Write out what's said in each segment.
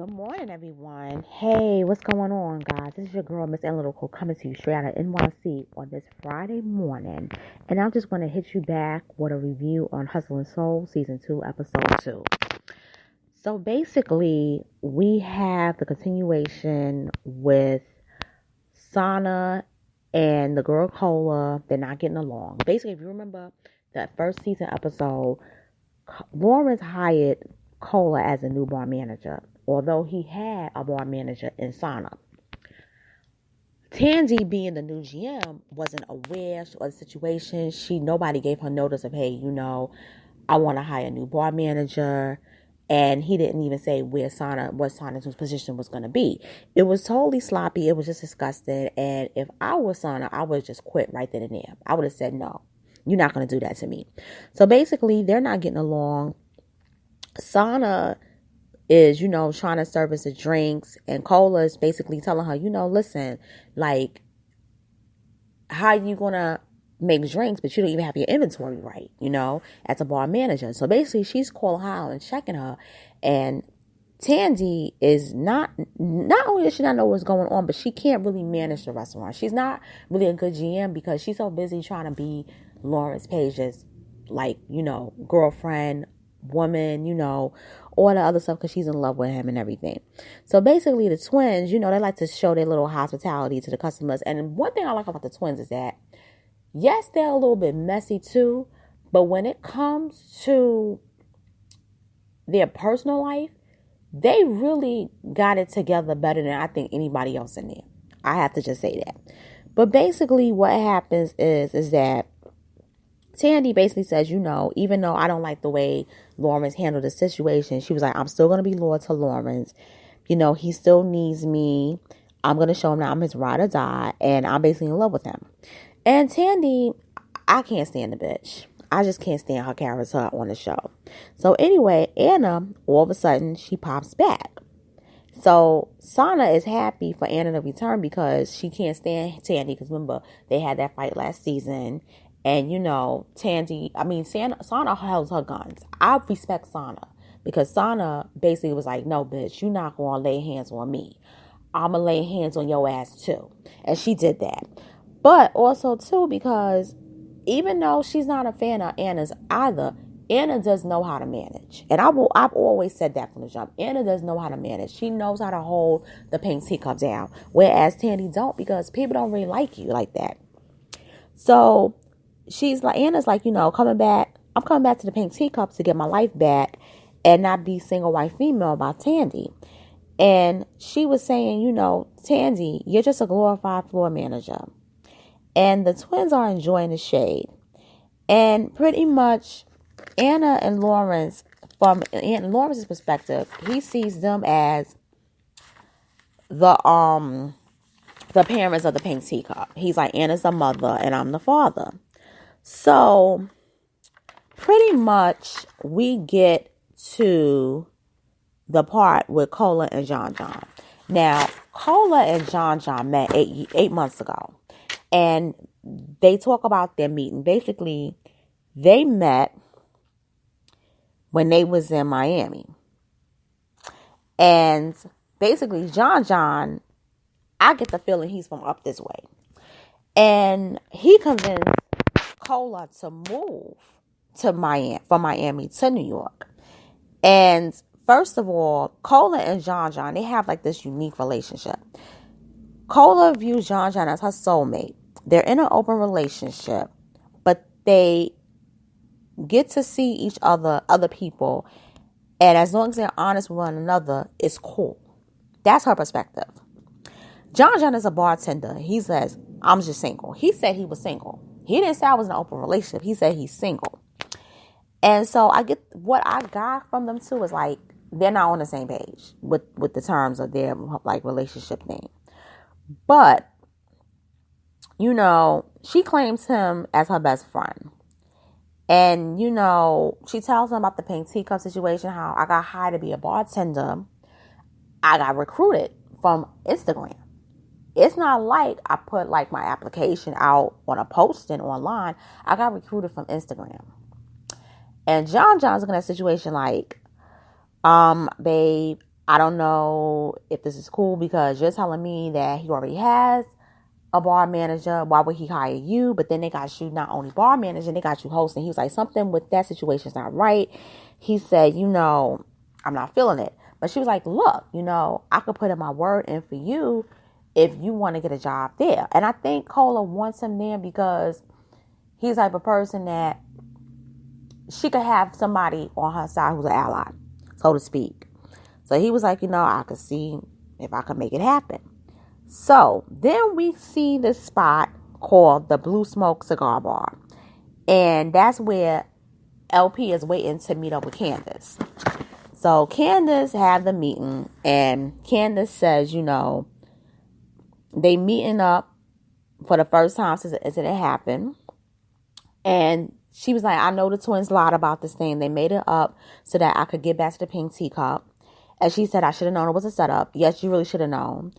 Good morning, everyone. Hey, what's going on, guys? This is your girl, Miss Analytical, coming to you straight out of NYC on this Friday morning. And I'm just going to hit you back with a review on Hustle and Soul, Season 2, Episode 2. So basically, we have the continuation with Sana and the girl Cola. They're not getting along. Basically, if you remember that first season episode, Lawrence hired Cola as a new bar manager, although he had a bar manager in Sana. Tandy, being the new GM, wasn't aware of the situation. Nobody gave her notice of, hey, I want to hire a new bar manager. And he didn't even say what Sana's position was going to be. It was totally sloppy. It was just disgusting. And if I was Sana, I would have just quit right then and there. I would have said, no, you're not going to do that to me. So basically, they're not getting along. Sana is, trying to service the drinks, and Cola is basically telling her, listen, like, how you gonna make drinks, but you don't even have your inventory right, as a bar manager. So basically, she's calling her out and checking her, and Tandy is not only does she not know what's going on, but she can't really manage the restaurant. She's not really a good GM because she's so busy trying to be Lawrence Page's, girlfriend, woman, all the other stuff because she's in love with him and everything. So basically the twins, they like to show their little hospitality to the customers. And one thing I like about the twins is that, yes, they're a little bit messy too, but when it comes to their personal life, they really got it together better than I think anybody else in there. I have to just say that. But basically what happens is that Tandy basically says, even though I don't like the way Lawrence handled the situation, she was like, I'm still going to be loyal to Lawrence. He still needs me. I'm going to show him that I'm his ride or die. And I'm basically in love with him. And Tandy, I can't stand the bitch. I just can't stand her character on the show. So anyway, Anna, all of a sudden, she pops back. So Sana is happy for Anna to return because she can't stand Tandy. Because remember, they had that fight last season. And, Sana held her guns. I respect Sana because Sana basically was like, no, bitch, you're not going to lay hands on me. I'm going to lay hands on your ass, too. And she did that. But also, too, because even though she's not a fan of Anna's either, Anna does know how to manage. And I've always said that from the jump. Anna does know how to manage. She knows how to hold the pink teacup down. Whereas Tandy don't, because people don't really like you like that. So she's like, Anna's like, coming back. I'm coming back to the pink teacup to get my life back and not be single white female about Tandy. And she was saying, Tandy, you're just a glorified floor manager. And the twins are enjoying the shade. And pretty much Anna and Lawrence, from Lawrence's perspective, he sees them as the parents of the pink teacup. He's like, Anna's the mother and I'm the father. So pretty much we get to the part with Cola and John John. Now, Cola and John John met eight months ago. And they talk about their meeting. Basically, they met when they was in Miami. And basically, John John, I get the feeling he's from up this way. And he convinced Cola to move to Miami, from Miami to New York. And first of all, Cola and John John, they have like this unique relationship. Cola views John John as her soulmate. They're in an open relationship, but they get to see each other people. And as long as they're honest with one another, it's cool. That's her perspective. John John is a bartender. He says, I'm just single. He said he was single. He didn't say I was in an open relationship. He said he's single. And so what I got from them too is like, they're not on the same page with the terms of their like relationship thing. But, she claims him as her best friend. And, she tells him about the pink teacup situation, how I got hired to be a bartender. I got recruited from Instagram. It's not like I put like my application out on a posting online. I got recruited from Instagram. And John John's looking at a situation like, babe, I don't know if this is cool because you're telling me that he already has a bar manager. Why would he hire you? But then they got you not only bar manager, they got you hosting. He was like, something with that situation is not right. He said, I'm not feeling it. But she was like, look, I could put in my word in for you if you want to get a job there. And I think Cola wants him there because he's the type of person that she could have somebody on her side who's an ally, so to speak. So he was like, I could see if I could make it happen. So then we see this spot called the Blue Smoke Cigar Bar. And that's where LP is waiting to meet up with Candace. So Candace had the meeting, and Candace says, they meeting up for the first time since the incident happened. And she was like, I know the twins lied about this thing. They made it up so that I could get back to the pink teacup. And she said, I should have known it was a setup. Yes, you really should have known.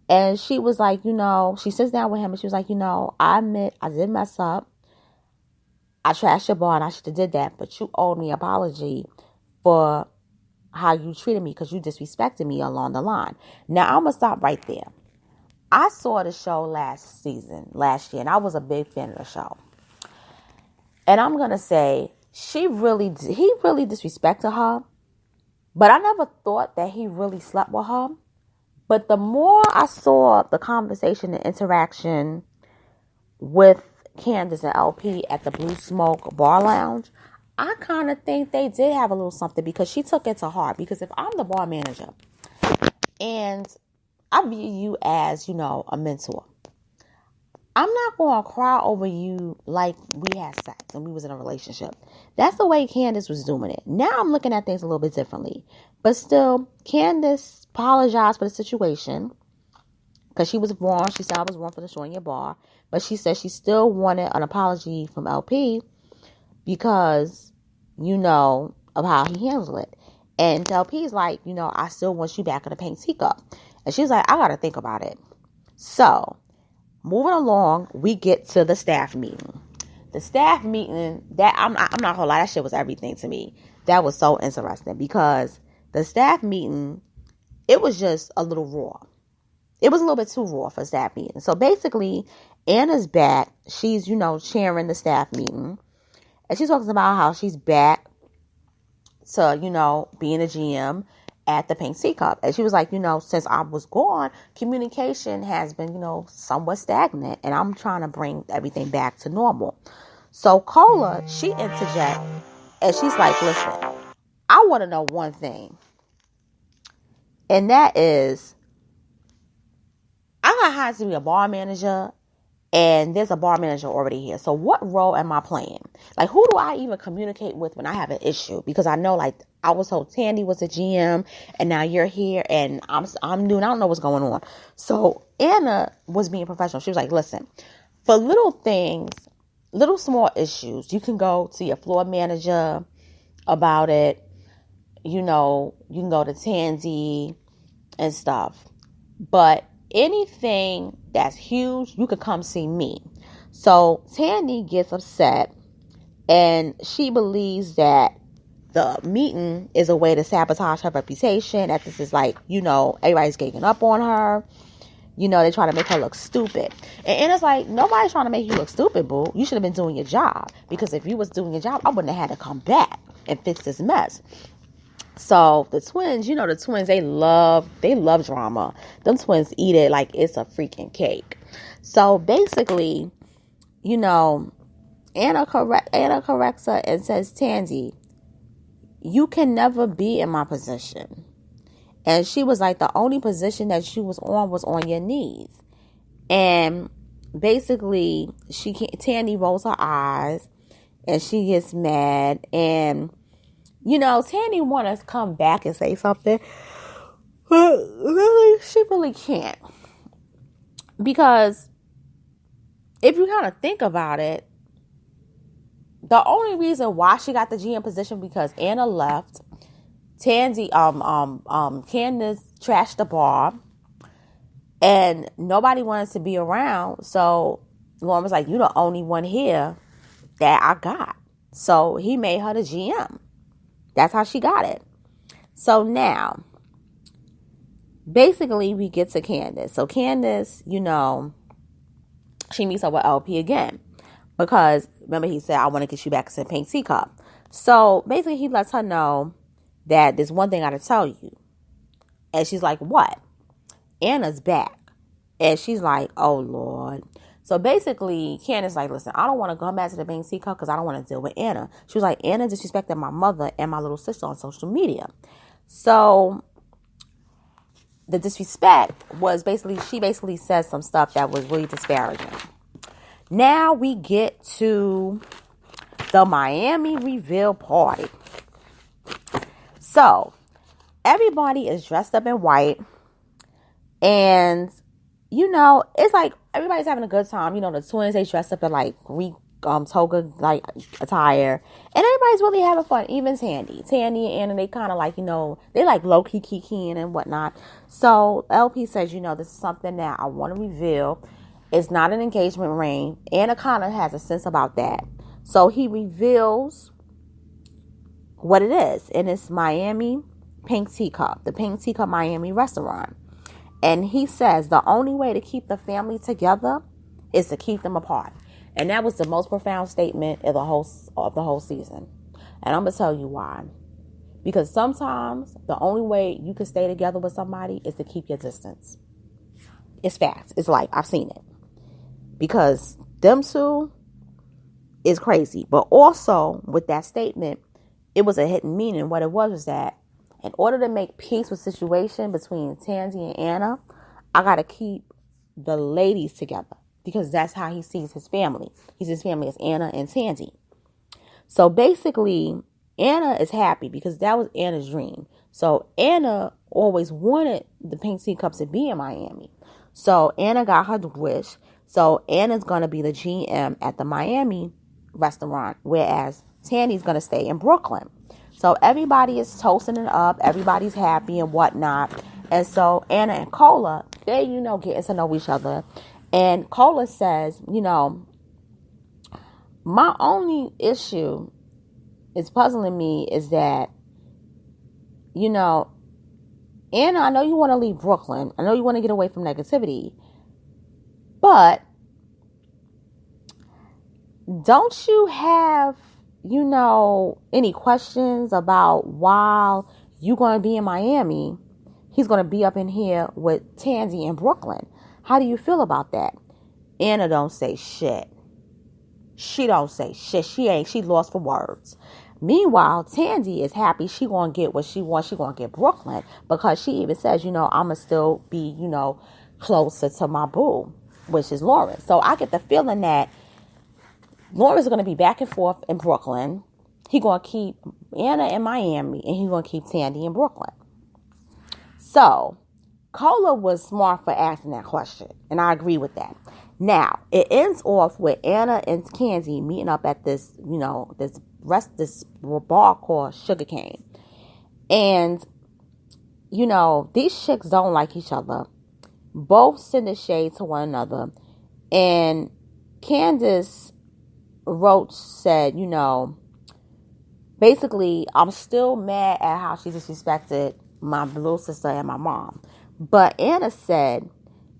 And she was like, she sits down with him and she was like, I admit I did mess up. I trashed your bar and I should have did that. But you owed me an apology for how you treated me because you disrespected me along the line. Now, I'm going to stop right there. I saw the show last year, and I was a big fan of the show. And I'm going to say, he really disrespected her. But I never thought that he really slept with her. But the more I saw the conversation and interaction with Candace and LP at the Blue Smoke Bar Lounge, I kind of think they did have a little something because she took it to heart. Because if I'm the bar manager and I view you as, a mentor, I'm not going to cry over you like we had sex and we was in a relationship. That's the way Candace was doing it. Now I'm looking at things a little bit differently. But still, Candace apologized for the situation because she was wrong. She said I was wrong for destroying your bar. But she said she still wanted an apology from LP because, of how he handled it. And LP's like, I still want you back in the pink teacup. And she's like, I got to think about it. So, moving along, we get to the staff meeting. The staff meeting, that I'm not going to lie, that shit was everything to me. That was so interesting because the staff meeting, it was just a little raw. It was a little bit too raw for staff meeting. So basically, Anna's back. She's, chairing the staff meeting. And she's talking about how she's back to, being a GM at the Pink Teacup. And she was like, since I was gone, communication has been, somewhat stagnant. And I'm trying to bring everything back to normal. So Cola, she interjects. And she's like, listen, I want to know one thing. And that is, I got hired to be a bar manager, and there's a bar manager already here. So what role am I playing? Like, who do I even communicate with when I have an issue? Because I know, I was told Tandy was a GM, and now you're here, and I'm new, and I don't know what's going on. So Anna was being professional. She was like, listen, for little things, little small issues, you can go to your floor manager about it. You can go to Tandy and stuff. But anything that's huge, you could come see me. So Tandy gets upset, and she believes that the meeting is a way to sabotage her reputation. That this is everybody's ganging up on her. They're trying to make her look stupid. And Anna's like, nobody's trying to make you look stupid, boo. You should have been doing your job. Because if you was doing your job, I wouldn't have had to come back and fix this mess. So the twins, the twins, they love drama. Them twins eat it like it's a freaking cake. So basically, Anna corrects her and says, Tandy, you can never be in my position. And she was like, the only position that you was on your knees. And basically, Tandy rolls her eyes and she gets mad. And, Tandy wants to come back and say something. But really, she really can't. Because if you kind of think about it, the only reason why she got the GM position because Anna left. Tandy, Candace trashed the bar, and nobody wanted to be around. So Lauren was like, "You the only one here that I got." So he made her the GM. That's how she got it. So now, basically we get to Candace. So Candace, she meets up with LP again. Because, remember, he said, I want to get you back to the pink teacup. So, basically, he lets her know that there's one thing I got to tell you. And she's like, what? Anna's back. And she's like, oh, Lord. So, basically, Candace's like, listen, I don't want to go back to the pink teacup because I don't want to deal with Anna. She was like, Anna disrespected my mother and my little sister on social media. So, the disrespect was she basically said some stuff that was really disparaging. Now we get to the Miami reveal party. So, everybody is dressed up in white. And, it's like everybody's having a good time. The twins, they dressed up in like Greek toga like attire. And everybody's really having fun. Even Tandy and Anna, they kind of like, they like low-key kikiing and whatnot. So, LP says, this is something that I want to reveal. It's not an engagement ring. Anna kind of has a sense about that. So he reveals what it is. And it's Miami Pink Teacup. The Pink Teacup Miami restaurant. And he says the only way to keep the family together is to keep them apart. And that was the most profound statement of the whole season. And I'm going to tell you why. Because sometimes the only way you can stay together with somebody is to keep your distance. It's facts. It's life. I've seen it. Because them two is crazy. But also, with that statement, it was a hidden meaning. What it was that in order to make peace with the situation between Tansy and Anna, I got to keep the ladies together. Because that's how he sees his family. He sees his family as Anna and Tansy. So basically, Anna is happy because that was Anna's dream. So Anna always wanted the Pink Teacup to be in Miami. So Anna got her wish. So Anna's going to be the GM at the Miami restaurant, whereas Tandy's going to stay in Brooklyn. So everybody is toasting it up. Everybody's happy and whatnot. And so Anna and Cola, they, getting to know each other. And Cola says, my only issue is puzzling me is that, Anna, I know you want to leave Brooklyn. I know you want to get away from negativity. But don't you have, any questions about while you're going to be in Miami, he's going to be up in here with Tansy in Brooklyn? How do you feel about that? Anna don't say shit. She don't say shit. She lost for words. Meanwhile, Tandy is happy. She going to get what she wants. She going to get Brooklyn because she even says, I'm going to still be, closer to my boo, which is Lawrence. So I get the feeling that Lawrence is going to be back and forth in Brooklyn. He going to keep Anna in Miami, and he going to keep Tandy in Brooklyn. So Cola was smart for asking that question, and I agree with that. Now, it ends off with Anna and Tansy meeting up at this, this bar called Sugarcane. And, these chicks don't like each other. Both send a shade to one another. And Candace Roach said, basically, I'm still mad at how she disrespected my little sister and my mom. But Anna said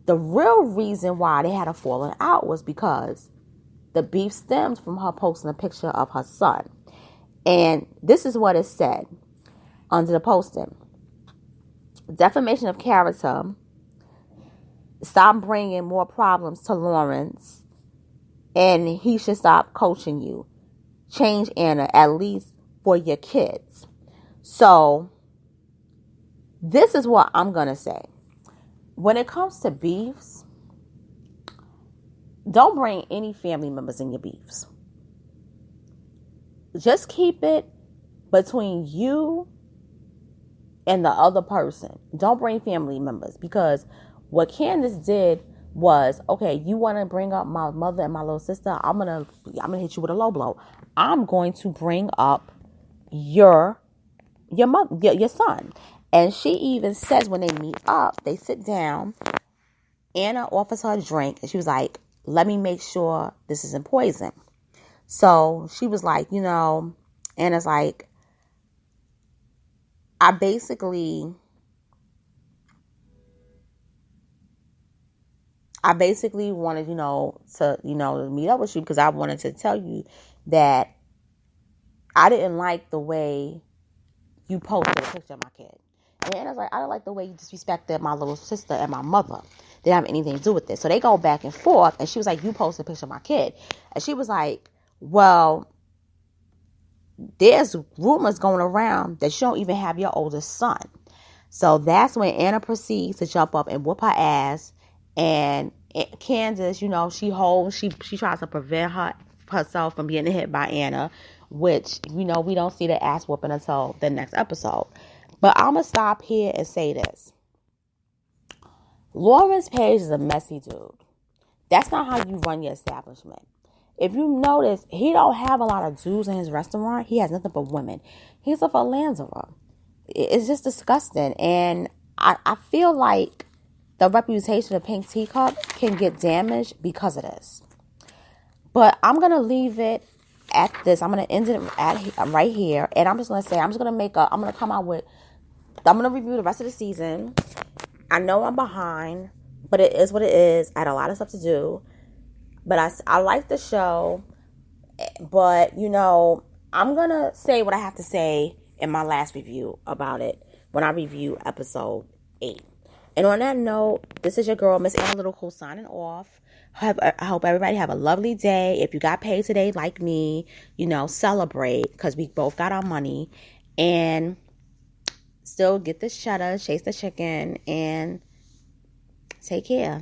the real reason why they had a falling out was because the beef stemmed from her posting a picture of her son. And this is what it said under the posting. Defamation of character. Stop bringing more problems to Lawrence. And he should stop coaching you. Change Anna, at least for your kids. So, this is what I'm going to say. When it comes to beefs, don't bring any family members in your beefs. Just keep it between you and the other person. Don't bring family members, because what Candace did was, okay, you want to bring up my mother and my little sister, I'm gonna hit you with a low blow. I'm going to bring up your mother, your son. And she even says when they meet up, they sit down, Anna offers her a drink, and she was like, let me make sure this isn't poison. So she was like, Anna's like, I basically I basically wanted, to meet up with you because I wanted to tell you that I didn't like the way you posted a picture of my kid. And Anna's like, I don't like the way you disrespected my little sister and my mother. They didn't have anything to do with this. So they go back and forth. And she was like, you posted a picture of my kid. And she was like, well, there's rumors going around that you don't even have your oldest son. So that's when Anna proceeds to jump up and whoop her ass. And Candace, she tries to prevent herself from getting hit by Anna, which, we don't see the ass whooping until the next episode. But I'm going to stop here and say this. Lawrence Page is a messy dude. That's not how you run your establishment. If you notice, he don't have a lot of dudes in his restaurant. He has nothing but women. He's a philanderer. It's just disgusting. And I feel like the reputation of Pink Teacup can get damaged because of this. But I'm going to leave it at this. I'm going to end it right here. And I'm just going to say, I'm going to review the rest of the season. I know I'm behind, but it is what it is. I had a lot of stuff to do. But I like the show. But, I'm going to say what I have to say in my last review about it when I review episode 8. And on that note, this is your girl, Miss Analytical, signing off. I hope everybody have a lovely day. If you got paid today like me, celebrate because we both got our money. And still get the cheddar, chase the chicken, and take care.